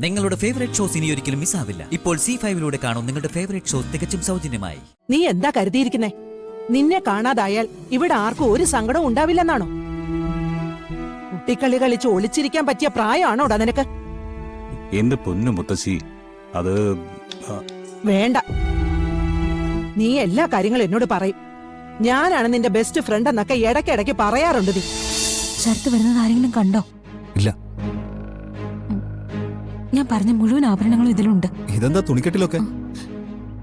നിങ്ങളുടെ favourite shows ഇനി ഒരിക്കലും മിസ്സാവില്ല. ഇപ്പോൾ C5 കാണും നിങ്ങളുടെ ഫേവറേറ്റ് ഷോസ് തികച്ചും സൗജന്യമായി. നീ എന്താ കരുതിയിരിക്കുന്നേ? നിന്നെ കാണാതായാൽ ഇവിടെ ആർക്കും ഒരു സങ്കടവും ഉണ്ടാവില്ലെന്നാണോ? കുട്ടിക്കളി കളിച്ച് ഒളിച്ചിരിക്കാൻ പറ്റിയ പ്രായമാണോടാ നിനക്ക്? എന്റെ പൊന്നു മുത്തശ്ശി, അത് വേണ്ട. നീ എല്ലാ കാര്യങ്ങളും എന്നോട് പറയും. ഞാനാണ് നിന്റെ ബെസ്റ്റ് ഫ്രണ്ട് എന്നൊക്കെ ഇടയ്ക്കിടയ്ക്ക് പറയാറുണ്ട്. നീ ശരത്ത് വരുന്നത് ആരെങ്കിലും കണ്ടോ? ഇല്ല. ഞാൻ പറഞ്ഞ മുഴുവൻ ആഭരണങ്ങളും ഇതിലുണ്ട്. ഇതെന്താ തുണിക്കെട്ടിലൊക്കെ?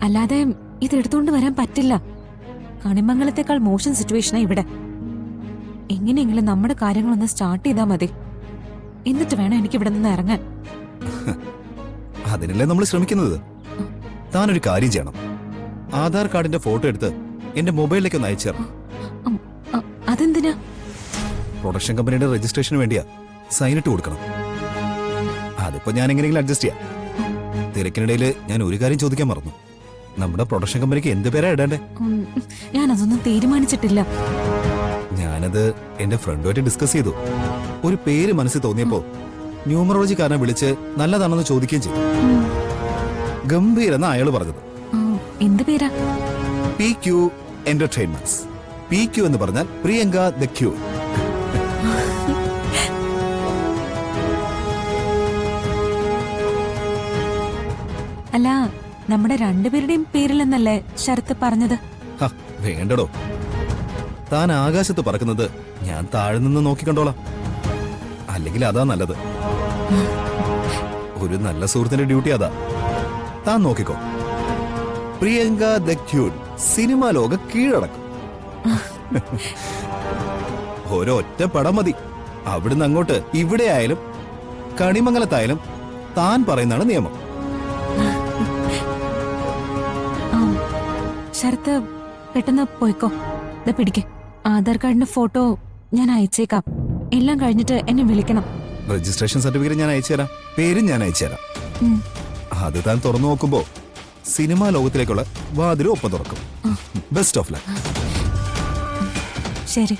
അല്ലാതെ ഇതെടുത്തോണ്ട് വരാൻ പറ്റില്ല. കണിമംഗലത്തെക്കാൾ മോശം സിറ്റുവേഷനാ ഇവിടെ. എങ്ങനെയെങ്കിലും നമ്മുടെ കാര്യങ്ങളൊന്ന് സ്റ്റാർട്ട് ചെയ്താൽ മതി. എന്നിട്ട് വേണം എനിക്ക് ഇവിടെ നിന്ന് ഇറങ്ങാൻ. അതിനല്ലേ നമ്മൾ ശ്രമിക്കുന്നത്. താനൊരു കാര്യം ചെയ്യണം. ആധാർ കാർഡിന്റെ ഫോട്ടോ എടുത്ത് എന്റെ മൊബൈലിലേക്ക് ഒന്ന് അയച്ചു തരണം. അതെന്തിനാ? പ്രൊഡക്ഷൻ കമ്പനിയുടെ രജിസ്ട്രേഷന് വേണ്ടിയാ. സൈനിട്ട് കൊടുക്കണം. അതിപ്പോ ഞാൻ എങ്ങനെയെങ്കിലും അഡ്ജസ്റ്റ് ചെയ്യാം. തിരക്കിനിടയിൽ ഞാൻ ഒരു കാര്യം ചോദിക്കാൻ മറന്നു. നമ്മുടെ പ്രൊഡക്ഷൻ കമ്പനിക്ക് എന്ത് പേരാ ഇടണ്ടേ? ഞാനതൊന്നും തീരുമാനിച്ചിട്ടില്ല. ഞാനത് എന്റെ ഫ്രണ്ടുമായിട്ട് ഡിസ്കസ് ചെയ്തു. ഒരു പേര് മനസ്സിൽ തോന്നിയപ്പോ ന്യൂമറോളജിക്കാരനെ വിളിച്ച് നല്ലതാണെന്ന് ചോദിക്കുകയും ചെയ്തു. ഗംഭീർ എന്ന അയാള് പറഞ്ഞത്. എന്ത് പേരാ? PQ entertainments. PQ എന്ന് പറഞ്ഞാൽ പ്രിയങ്ക ദ ക്യൂ. അല്ല, നമ്മുടെ രണ്ടുപേരുടെയും പേരിലെന്നല്ലേ ശരത്ത് പറഞ്ഞത്? വേണ്ടടോ. താൻ ആകാശത്ത് പറക്കുന്നത് ഞാൻ താഴെ നിന്ന് നോക്കിക്കണ്ടോളാം. അല്ലെങ്കിൽ അതാ നല്ലത്. ഒരു നല്ല സുഹൃത്തിന്റെ ഡ്യൂട്ടി അതാ. താൻ നോക്കിക്കോ. പ്രിയങ്ക ദ ക്യൂൻ സിനിമാ ലോക കീഴടക്കും. ഒരൊറ്റ പടം മതി. അവിടുന്ന് അങ്ങോട്ട് ഇവിടെ ആയാലും കണിമംഗലത്തായാലും താൻ പറയുന്നതാണ് നിയമം. ശരത്ത് പെട്ടെന്ന് പോയിക്കോ. പിടിക്കേ. ആധാർ കാർഡിന്റെ ഫോട്ടോ ഞാൻ അയച്ചേക്കാം. എല്ലാം കഴിഞ്ഞിട്ട് എന്നെ വിളിക്കണം. രജിസ്ട്രേഷൻ സർട്ടിഫിക്കറ്റ് ഞാൻ അയച്ചുതരാം. പേരും ഞാൻ അയച്ചുതരാം. അത് താൻ തുറന്നു നോക്കുമ്പോ സിനിമാ ലോകത്തിലേക്കുള്ള വാതിലും ഒപ്പം തുറക്കും. Best of luck. ശരി,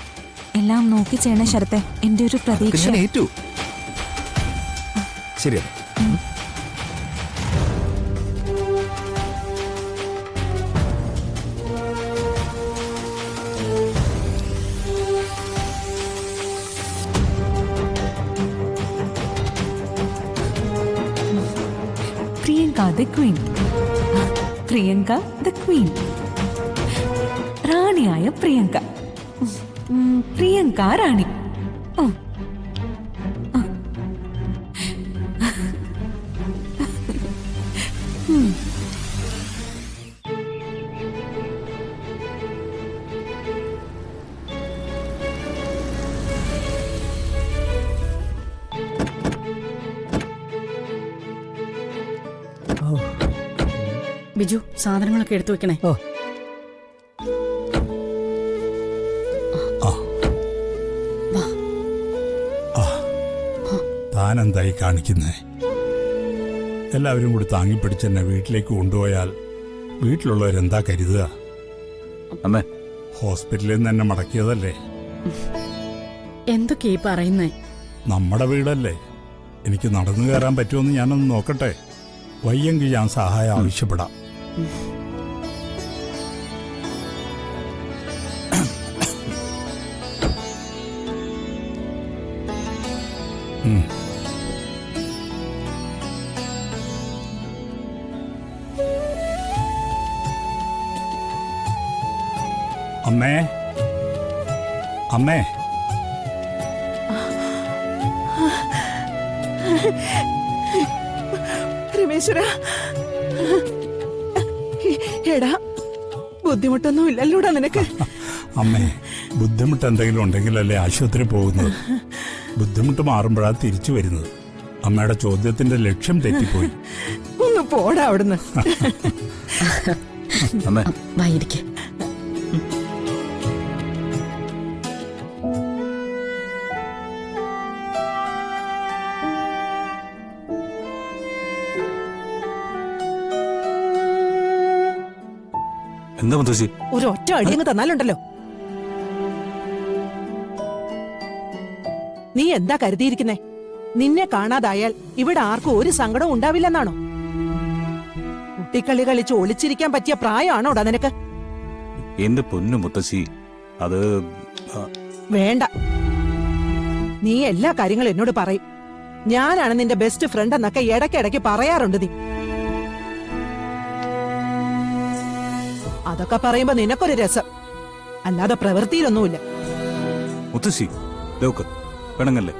എല്ലാം നോക്കി ചെയ്യണേ ശരത്തെ. എന്റെ ഒരു പ്രതീക്ഷ. ഞാൻ ഏറ്റു. ശരിയാണ്. Priyanka the queen. Priyanka the queen. റാണിയായ പ്രിയങ്ക. പ്രിയങ്ക റാണി. ബിജു, സാധനങ്ങളൊക്കെ എടുത്തു വെക്കണേ. താനെന്തായി കാണിക്കുന്നേ? എല്ലാവരും കൂടി താങ്ങിപ്പിടിച്ചെന്നെ വീട്ടിലേക്ക് കൊണ്ടുപോയാൽ വീട്ടിലുള്ളവരെന്താ കരുതുക? അമ്മേ, ഹോസ്പിറ്റലിൽ നിന്ന് എന്നെ മടക്കിയതല്ലേ? എന്തൊക്കെയാ പറയുന്നേ? നമ്മുടെ വീടല്ലേ. എനിക്ക് നടന്നു കയറാൻ പറ്റുമെന്ന് ഞാനൊന്ന് നോക്കട്ടെ. വയ്യെങ്കിൽ ഞാൻ സഹായം ആവശ്യപ്പെടാം. അമ്മേ, അമ്മേ. രമേശ്വര, എടാ, ബുദ്ധിമുട്ടൊന്നും ഇല്ലല്ലോടാ നിനക്ക്? അമ്മേ, ബുദ്ധിമുട്ട് എന്തെങ്കിലും ഉണ്ടെങ്കിലല്ലേ ആശുപത്രി പോകുന്നത്. ബുദ്ധിമുട്ട് മാറുമ്പോഴാ തിരിച്ചു വരുന്നത്. അമ്മയുടെ ചോദ്യത്തിന്റെ ലക്ഷ്യം തെറ്റിപ്പോയി. ഒന്ന് പോടാ അവിടുന്ന്. അമ്മേ, വായിരിക്കെ. എന്താ മുത്തശ്ശി? ഒരു ഒറ്റ അടിയങ്ങ് തന്നാലുണ്ടല്ലോ. നീ എന്താ കരുതിയിരിക്കുന്നേ? നിന്നെ കാണാതായാൽ ഇവിടെ ആർക്കും ഒരു സങ്കടവും ഉണ്ടാവില്ലെന്നാണോ? കുട്ടിക്കളി കളിച്ച് ഒളിച്ചിരിക്കാൻ പറ്റിയ പ്രായമാണോടാ നിനക്ക്? എന്റെ പൊന്നു മുത്തശ്ശി, അത് വേണ്ട, നീ എല്ലാ കാര്യങ്ങളും എന്നോട് പറയും. ഞാനാണ് നിന്റെ ബെസ്റ്റ് ഫ്രണ്ട് എന്നൊക്കെ ഇടയ്ക്കിടയ്ക്ക് പറയാറുണ്ട് നീ. അതൊക്കെ പറയുമ്പോ നിനക്കൊരു രസം, അല്ലാതെ പ്രവൃത്തിയിലൊന്നുമില്ല. മുത്തശ്ശി ലോക്ക് പെണങ്ങല്ലേ,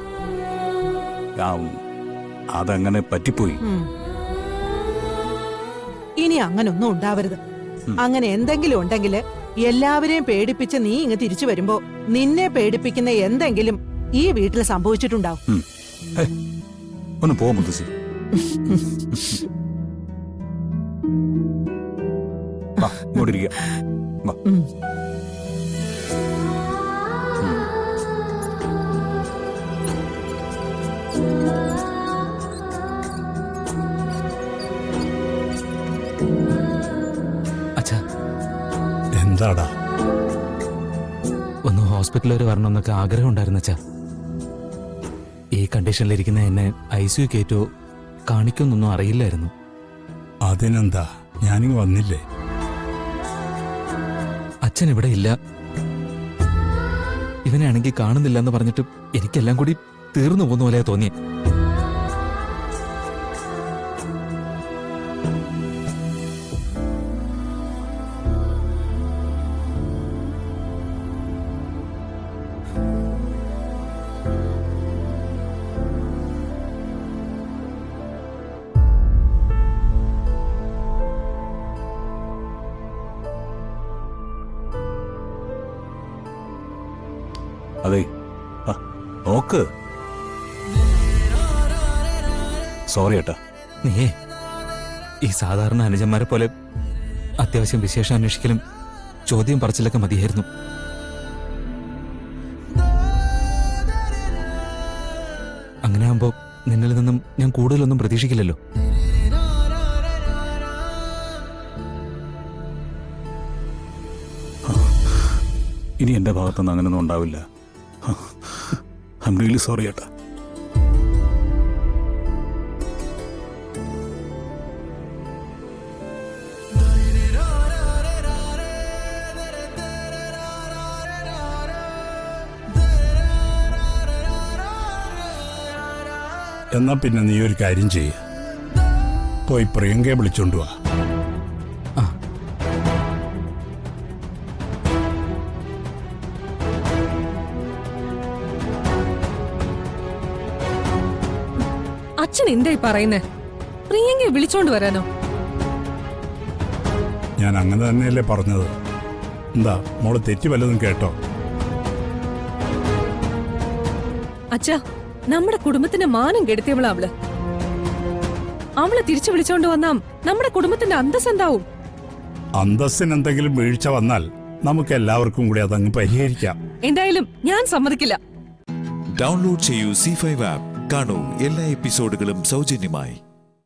അതങ്ങനെ പറ്റിപ്പോയി. ഇനി അങ്ങനൊന്നും ഉണ്ടാവരുത്. അങ്ങനെ എന്തെങ്കിലും ഉണ്ടെങ്കിൽ എല്ലാവരെയും പേടിപ്പിച്ച് നീ ഇങ്ങ് തിരിച്ചു വരുമ്പോ നിന്നെ പേടിപ്പിക്കുന്ന എന്തെങ്കിലും ഈ വീട്ടിൽ സംഭവിച്ചിട്ടുണ്ടാവും. ഒന്ന് പോ മുത്തശ്ശി. ഇങ്ങോട്ടിരിക്കുക. അച്ഛാ, എന്താടാ? ഒന്ന് ഹോസ്പിറ്റൽ വരെ വരണമെന്നൊക്കെ ആഗ്രഹം ഉണ്ടായിരുന്നു അച്ഛാ. ഈ കണ്ടീഷനിലിരിക്കുന്ന എന്നെ ICU കയറ്റോ കാണിക്കുമെന്നൊന്നും അറിയില്ലായിരുന്നു. അതിനെന്താ, ഞാനിങ്ങ് വന്നില്ലേ? അച്ഛൻ ഇവിടെ ഇല്ല, ഇവനെ ആണെങ്കിൽ കാണുന്നില്ല എന്ന് പറഞ്ഞിട്ട് എനിക്കെല്ലാം കൂടി തീർന്നു പോകുന്ന പോലെയാ തോന്നിയേ. അതെ, നോക്ക്. സോറി ഏട്ടാ. നീയേ ഈ സാധാരണ അനുജന്മാരെ പോലെ അത്യാവശ്യം വിശേഷം അന്വേഷിക്കലും ചോദ്യം പറച്ചിലൊക്കെ മതിയായിരുന്നു. അങ്ങനെ ആകുമ്പോ നിന്നിൽ നിന്നും ഞാൻ കൂടുതലൊന്നും പ്രതീക്ഷിക്കില്ലല്ലോ. ഇനി എന്റെ ഭാഗത്തുനിന്ന് അങ്ങനെയൊന്നും ഉണ്ടാവില്ല. ഐ എം റിയലി സോറി ഏട്ടാ. എന്നാ പിന്നെ നീ ഒരു കാര്യം ചെയ്യ, പോയി പ്രിയങ്കയെ വിളിച്ചോണ്ട് വാ. അച്ഛൻ എന്തായി പറയുന്നേ? പ്രിയങ്കയെ വിളിച്ചോണ്ട് വരാനോ? ഞാൻ അങ്ങനെ തന്നെയല്ലേ പറഞ്ഞത്. എന്താ മോള് തെറ്റി വല്ലതും കേട്ടോ? അച്ഛാ, നമ്മുടെ കുടുംബത്തിന്റെ മാനം കെടുത്തിയവളാ അവള്. അവളെ തിരിച്ചു വിളിച്ചോണ്ട് വന്നാ നമ്മുടെ കുടുംബത്തിന്റെ അന്തസ് എന്താവും? അന്തസ്സിന് എന്തെങ്കിലും വീഴ്ച വന്നാൽ നമുക്ക് എല്ലാവർക്കും കൂടി അതങ്ങ് പരിഹരിക്കാം. എന്തായാലും ഞാൻ സമ്മതിക്കില്ല. ഡൗൺലോഡ് ചെയ്യൂ C5 ആപ്പ്. കാണൂ എല്ലാ എപ്പിസോഡുകളും സൗജന്യമായി.